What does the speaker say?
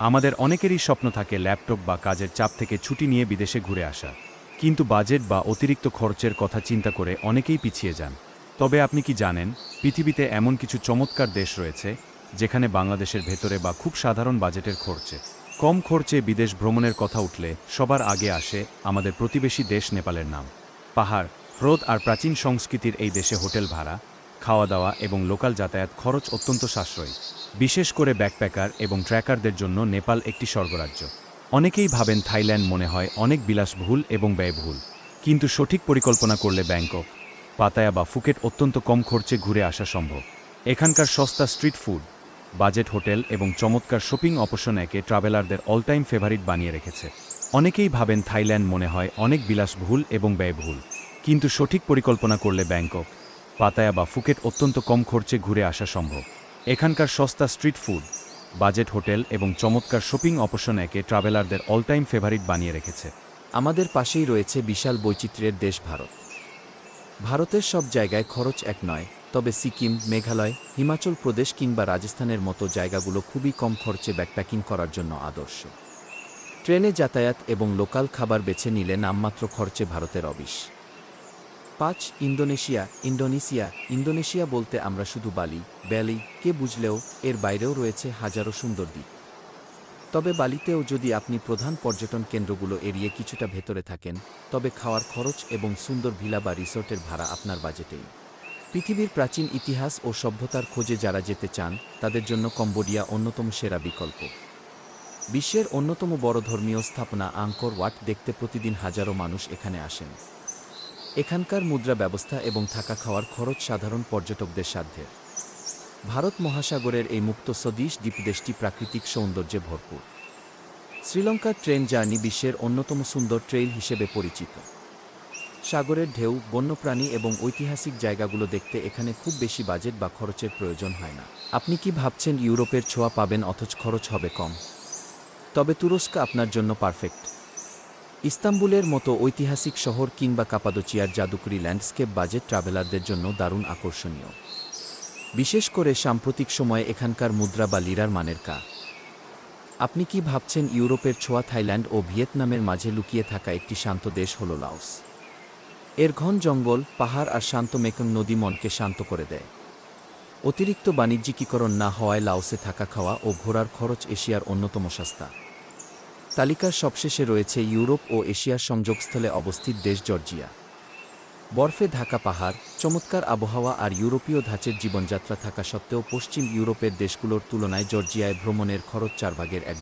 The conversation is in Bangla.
আমাদের অনেকেরই স্বপ্ন থাকে ল্যাপটপ বা কাজের চাপ থেকে ছুটি নিয়ে বিদেশে ঘুরে আসা, কিন্তু বাজেট বা অতিরিক্ত খরচের কথা চিন্তা করে অনেকেই পিছিয়ে যান। তবে আপনি কি জানেন, পৃথিবীতে এমন কিছু চমৎকার দেশ রয়েছে যেখানে বাংলাদেশের ভেতরে বা খুব সাধারণ বাজেটের খরচে কম খরচে বিদেশ ভ্রমণের কথা উঠলে সবার আগে আসে আমাদের প্রতিবেশী দেশ নেপালের নাম। পাহাড়, হ্রদ আর প্রাচীন সংস্কৃতির এই দেশে হোটেল ভাড়া, খাওয়া দাওয়া এবং লোকাল যাতায়াত খরচ অত্যন্ত সাশ্রয়ী। বিশেষ করে ব্যাকপ্যাকার এবং ট্র্যাকারদের জন্য নেপাল একটি স্বর্গরাজ্য। অনেকেই ভাবেন থাইল্যান্ড মনে হয় অনেক বিলাসবহুল এবং ব্যয়বহুল, কিন্তু সঠিক পরিকল্পনা করলে ব্যাংকক, পাতায়া বা ফুকেট অত্যন্ত কম খরচে ঘুরে আসা সম্ভব। এখানকার সস্তা স্ট্রিট ফুড, বাজেট হোটেল এবং চমৎকার শপিং অপশন একে ট্রাভেলারদের অল টাইম ফেভারিট বানিয়ে রেখেছে। অনেকেই ভাবেন থাইল্যান্ড মনে হয় অনেক বিলাসবহুল এবং ব্যয়বহুল, কিন্তু সঠিক পরিকল্পনা করলে ব্যাংকক, পাতায়া বা ফুকেট অত্যন্ত কম খরচে ঘুরে আসা সম্ভব। এখানকার সস্তা স্ট্রিট ফুড, বাজেট হোটেল এবং চমৎকার শপিং অপশন একে ট্রাভেলারদের অল টাইম ফেভারিট বানিয়ে রেখেছে। আমাদের পাশেই রয়েছে বিশাল বৈচিত্র্যের দেশ ভারত। ভারতের সব জায়গায় খরচ এক নয়, তবে সিকিম, মেঘালয়, হিমাচল প্রদেশ কিংবা রাজস্থানের মতো জায়গাগুলো খুবই কম খরচে ব্যাকপ্যাকিং করার জন্য আদর্শ। ট্রেনে যাতায়াত এবং লোকাল খাবার বেছে নিলে নামমাত্র খরচে ভারতের অবিশ। ৫. ইন্দোনেশিয়া। ইন্দোনেশিয়া বলতে আমরা শুধু বালি, ব্যালি কে বুঝলেও এর বাইরেও রয়েছে হাজারো সুন্দর দ্বীপ। তবে বালিতেও যদি আপনি প্রধান পর্যটন কেন্দ্রগুলো এড়িয়ে কিছুটা ভেতরে থাকেন, তবে খাওয়ার খরচ এবং সুন্দর ভিলা বা রিসোর্টের ভাড়া আপনার বাজেটেই। পৃথিবীর প্রাচীন ইতিহাস ও সভ্যতার খোঁজে যারা যেতে চান, তাদের জন্য কম্বোডিয়া অন্যতম সেরা বিকল্প। বিশ্বের অন্যতম বড় ধর্মীয় স্থাপনা আঙ্কর ওয়াট দেখতে প্রতিদিন হাজারো মানুষ এখানে আসেন। এখানকার মুদ্রা ব্যবস্থা এবং থাকা খাওয়ার খরচ সাধারণ পর্যটকদের সাধ্যের। ভারত মহাসাগরের এই মুক্ত স্বদেশ দ্বীপদেশটি প্রাকৃতিক সৌন্দর্যে ভরপুর। শ্রীলঙ্কার ট্রেন জার্নি বিশ্বের অন্যতম সুন্দর ট্রেইল হিসেবে পরিচিত। সাগরের ঢেউ, বন্যপ্রাণী এবং ঐতিহাসিক জায়গাগুলো দেখতে এখানে খুব বেশি বাজেট বা খরচের প্রয়োজন হয় না। আপনি কি ভাবছেন ইউরোপের ছোঁয়া পাবেন অথচ খরচ হবে কম? তবে তুরস্ক আপনার জন্য পারফেক্ট। ইস্তাম্বুলের মতো ঐতিহাসিক শহর কিংবা কাপাদোচিয়ার জাদুকরি ল্যান্ডস্কেপ বাজেট ট্রাভেলারদের জন্য দারুণ আকর্ষণীয়। বিশেষ করে সাম্প্রতিক সময়ে এখানকার মুদ্রা বা লিরার মানের কা। আপনি কি ভাবছেন ইউরোপের ছোঁয়া থাইল্যান্ড ও ভিয়েতনামের মাঝে লুকিয়ে থাকা একটি শান্ত দেশ হল লাওস। এর ঘন জঙ্গল, পাহাড় আর শান্ত মেকং নদী মনকে শান্ত করে দেয়। অতিরিক্ত বাণিজ্যিকীকরণ না হওয়ায় লাওসে থাকা খাওয়া ও ঘোরার খরচ এশিয়ার অন্যতম সস্তা। তালিকার সবশেষে রয়েছে ইউরোপ ও এশিয়ার সংযোগস্থলে অবস্থিত দেশ জর্জিয়া। বরফে ঢাকা পাহাড়, চমৎকার আবহাওয়া আর ইউরোপীয় ধাঁচের জীবনযাত্রা থাকা সত্ত্বেও পশ্চিম ইউরোপের দেশগুলোর তুলনায় জর্জিয়ায় ভ্রমণের খরচ 4 ভাগের 1